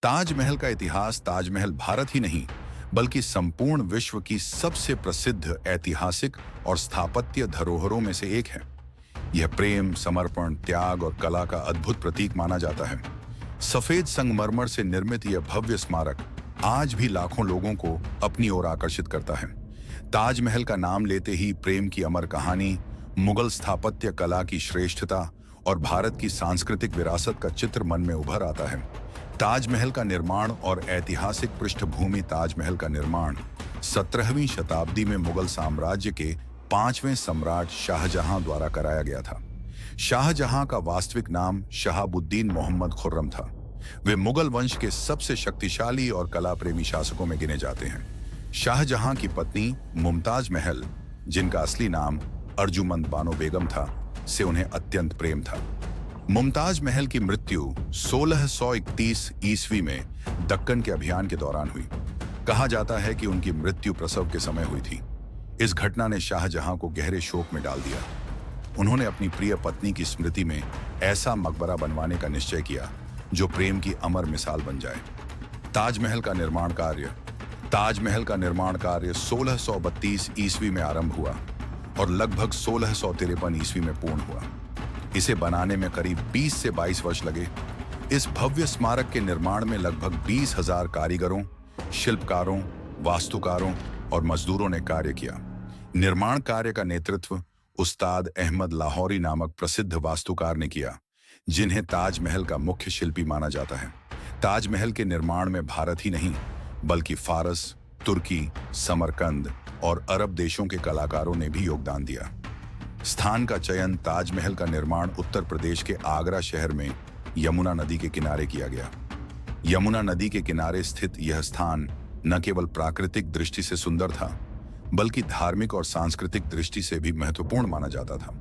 ताजमहल का इतिहास ताजमहल भारत ही नहीं बल्कि संपूर्ण विश्व की सबसे प्रसिद्ध ऐतिहासिक और स्थापत्य धरोहरों में से एक है। यह प्रेम, समर्पण, त्याग और कला का अद्भुत प्रतीक माना जाता है। सफेद संगमरमर से निर्मित यह भव्य स्मारक आज भी लाखों लोगों को अपनी ओर आकर्षित करता है। ताजमहल का नाम लेते ही प्रेम की अमर कहानी, मुगल स्थापत्य कला की श्रेष्ठता और भारत की सांस्कृतिक विरासत का चित्र मन में उभर आता है। ताजमहल का निर्माण और ऐतिहासिक पृष्ठभूमि। ताजमहल का निर्माण 17वीं शताब्दी में मुगल साम्राज्य के 5वें सम्राट शाहजहां द्वारा कराया गया था। शाहजहां का वास्तविक नाम शहाबुद्दीन मोहम्मद खुर्रम था। वे मुगल वंश के सबसे शक्तिशाली और कला प्रेमी शासकों में गिने जाते हैं। शाहजहां की पत्नी मुमताज महल, जिनका असली नाम अर्जुमंद बानो बेगम था, से उन्हें अत्यंत प्रेम था। मुमताज महल की मृत्यु 1631 ईस्वी में दक्कन के अभियान के दौरान हुई। कहा जाता है कि उनकी मृत्यु प्रसव के समय हुई थी। इस घटना ने शाहजहां को गहरे शोक में डाल दिया। उन्होंने अपनी प्रिय पत्नी की स्मृति में ऐसा मकबरा बनवाने का निश्चय किया जो प्रेम की अमर मिसाल बन जाए। ताजमहल का निर्माण कार्य। ताजमहल का निर्माण कार्य 1632 ईस्वी में आरंभ हुआ और लगभग 1653 ईस्वी में पूर्ण हुआ। इसे बनाने में करीब 20 से 22 वर्ष लगे। इस भव्य स्मारक के निर्माण में लगभग 20,000 कारीगरों, शिल्पकारों, वास्तुकारों और मजदूरों ने कार्य किया। निर्माण कार्य का नेतृत्व उस्ताद अहमद लाहौरी नामक प्रसिद्ध वास्तुकार ने किया, जिन्हें ताजमहल का मुख्य शिल्पी माना जाता है। ताजमहल के निर्माण में भारत ही नहीं बल्कि फारस, तुर्की, समरकंद और अरब देशों के कलाकारों ने भी योगदान दिया। स्थान का चयन। ताजमहल का निर्माण उत्तर प्रदेश के आगरा शहर में यमुना नदी के किनारे किया गया। यमुना नदी के किनारे स्थित यह स्थान न केवल प्राकृतिक दृष्टि से सुंदर था बल्कि धार्मिक और सांस्कृतिक दृष्टि से भी महत्वपूर्ण माना जाता था।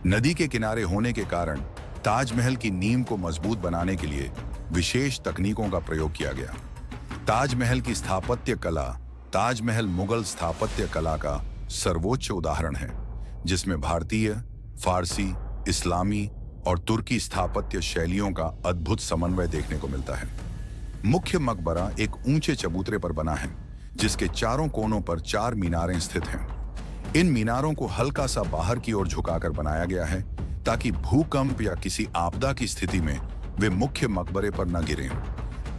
नदी के किनारे होने के कारण ताजमहल की नींव को मजबूत बनाने के लिए विशेष तकनीकों का प्रयोग किया गया। ताजमहल की स्थापत्य कला। ताजमहल मुगल स्थापत्य कला का सर्वोच्च उदाहरण है, जिसमें भारतीय, फारसी, इस्लामी और तुर्की स्थापत्य शैलियों का अद्भुत समन्वय देखने को मिलता है। मुख्य मकबरा एक ऊंचे चबूतरे पर बना है, जिसके चारों कोनों पर 4 मीनारें स्थित हैं। इन मीनारों को हल्का सा बाहर की ओर झुकाकर बनाया गया है ताकि भूकंप या किसी आपदा की स्थिति में वे मुख्य मकबरे पर न गिरें।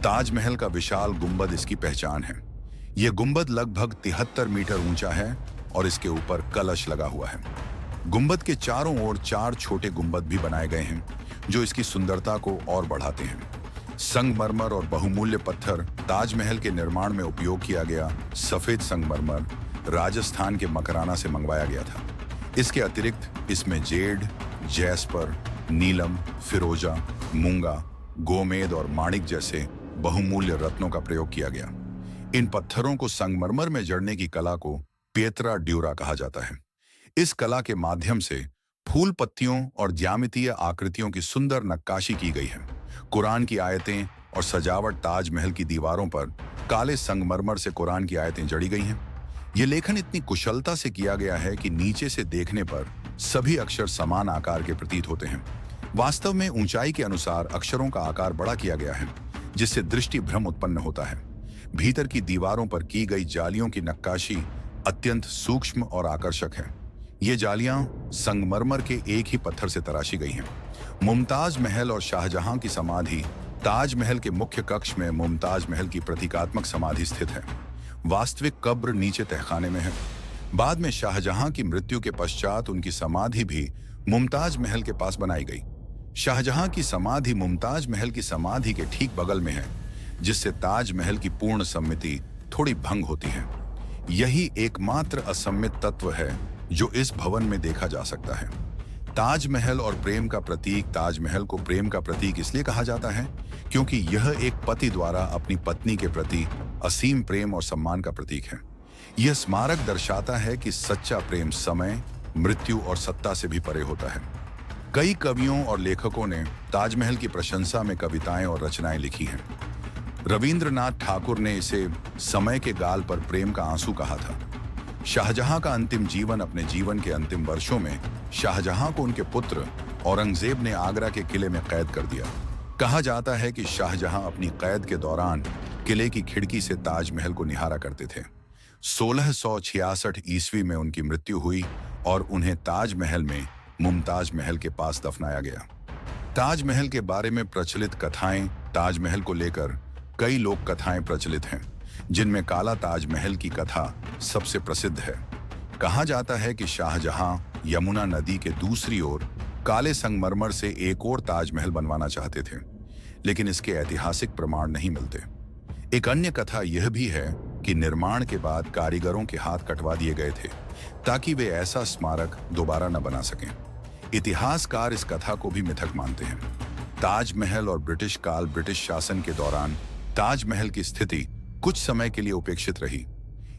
ताजमहल का विशाल गुंबद इसकी पहचान है। यह गुंबद लगभग 73 मीटर ऊंचा है और इसके ऊपर कलश लगा हुआ है। गुंबद के चारों ओर 4 छोटे गुंबद भी बनाए गए हैं, जो इसकी सुंदरता को और बढ़ाते हैं। संगमरमर और बहुमूल्य पत्थर। ताजमहल के निर्माण में उपयोग किया गया सफेद संगमरमर राजस्थान के मकराना से मंगवाया गया था। इसके अतिरिक्त इसमें जेड, जैस्पर, नीलम, फिरोजा, मूंगा, गोमेद और माणिक जैसे बहुमूल्य रत्नों का प्रयोग किया गया। इन पत्थरों को संगमरमर में जड़ने की कला को पिएत्रा ड्यूरा कहा जाता है। इस कला के माध्यम से फूल पत्तियों और ज्यामितीय आकृतियों की सुंदर नक्काशी की गई है। कुरान की आयतें और सजावट। ताजमहल की दीवारों पर काले संगमरमर से कुरान की आयतें जड़ी गई हैं। यह लेखन इतनी कुशलता से किया गया है कि नीचे से देखने पर सभी अक्षर समान आकार के प्रतीत होते हैं। वास्तव में ऊंचाई के अनुसार अक्षरों का आकार बड़ा किया गया है, जिससे दृष्टि भ्रम उत्पन्न होता है। भीतर की दीवारों पर की गई जालियों की नक्काशी अत्यंत सूक्ष्म और आकर्षक है। ये जालियां संगमरमर के एक ही पत्थर से तराशी गई हैं। मुमताज महल और शाहजहां की समाधि। ताजमहल के मुख्य कक्ष में मुमताज महल की प्रतीकात्मक समाधि स्थित है। वास्तविक कब्र नीचे तहखाने में है। बाद में शाहजहां की मृत्यु के पश्चात उनकी समाधि भी मुमताज महल के पास बनाई गई। शाहजहां की समाधि मुमताज महल की समाधि के ठीक बगल में है, जिससे ताजमहल की पूर्ण सम्मिति थोड़ी भंग होती है। यही एकमात्र असम्मित तत्व है जो इस भवन में देखा जा सकता है। ताजमहल और प्रेम का प्रतीक। ताजमहल को प्रेम का प्रतीक इसलिए कहा जाता है क्योंकि यह एक पति द्वारा अपनी पत्नी के प्रति असीम प्रेम और सम्मान का प्रतीक है। यह स्मारक दर्शाता है कि सच्चा प्रेम समय, मृत्यु और सत्ता से भी परे होता है। कई कवियों और लेखकों ने ताजमहल की प्रशंसा में कविताएं और रचनाएं लिखी हैं। रविंद्रनाथ ठाकुर ने इसे समय के गाल पर प्रेम का आंसू कहा था। शाहजहां का अंतिम जीवन। अपने जीवन के अंतिम वर्षों में शाहजहां को उनके पुत्र औरंगजेब ने आगरा के किले में कैद कर दिया। कहा जाता है कि शाहजहां अपनी कैद के दौरान किले की खिड़की से ताजमहल को निहारा करते थे। 1666 ईस्वी में उनकी मृत्यु हुई और उन्हें ताजमहल में मुमताज महल के पास दफनाया गया। ताजमहल के बारे में प्रचलित कथाएं। ताजमहल को लेकर कई लोक कथाएं प्रचलित हैं, जिनमें काला ताजमहल की कथा सबसे प्रसिद्ध है। कहा जाता है कि शाहजहां यमुना नदी के दूसरी ओर काले संगमरमर से एक और ताजमहल बनवाना चाहते थे, लेकिन इसके ऐतिहासिक प्रमाण नहीं मिलते। एक अन्य कथा यह भी है कि निर्माण के बाद कारीगरों के हाथ कटवा दिए गए थे ताकि वे ऐसा स्मारक दोबारा न बना सकें। इतिहासकार इस कथा को भी मिथक मानते हैं। ताजमहल और ब्रिटिश काल। ब्रिटिश शासन के दौरान ताजमहल की स्थिति कुछ समय के लिए उपेक्षित रही।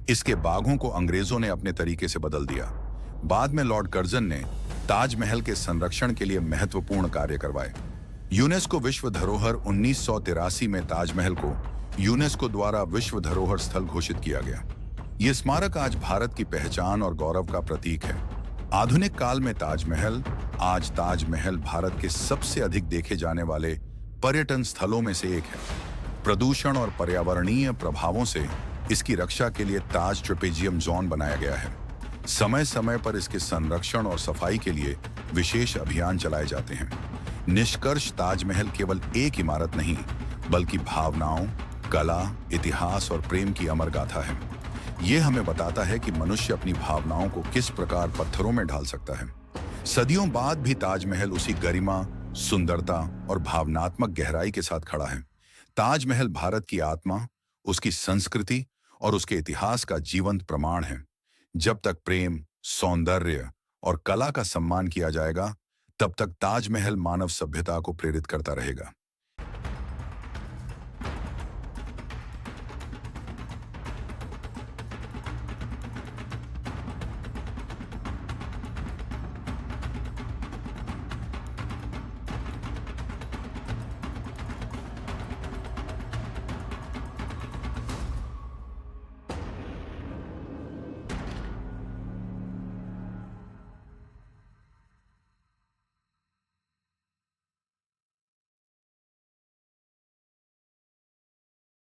इसके बागों को अंग्रेजों ने अपने तरीके से बदल दिया। बाद में लॉर्ड कर्जन ने ताजमहल के संरक्षण के लिए महत्वपूर्ण कार्य करवाए। यूनेस्को विश्व धरोहर 1983 में ताजमहल को यूनेस्को द्वारा विश्व धरोहर स्थल घोषित किया गया। यह स्मारक आज भारत की पहचान और गौरव का प्रतीक है। आधुनिक काल में आज ताजमहल भारत के सबसे अधिक देखे जाने वाले पर्यटन स्थलों में से एक है। प्रदूषण और पर्यावरणीय प्रभावों से इसकी रक्षा के लिए ताज ट्रेपेजियम जोन बनाया गया है। समय समय पर इसके संरक्षण और सफाई के लिए विशेष अभियान चलाए जाते हैं। निष्कर्ष, ताजमहल केवल एक इमारत नहीं, बल्कि भावनाओं, कला, इतिहास और प्रेम की अमर गाथा है। यह हमें बताता है कि मनुष्य अपनी भावनाओं को किस प्रकार पत्थरों में ढाल सकता है। सदियों बाद भी ताजमहल उसी गरिमा, सुंदरता और भावनात्मक गहराई के साथ खड़ा है। ताजमहल भारत की आत्मा, उसकी संस्कृति और उसके इतिहास का जीवंत प्रमाण है। जब तक प्रेम, सौंदर्य और कला का सम्मान किया जाएगा, तब तक ताजमहल मानव सभ्यता को प्रेरित करता रहेगा।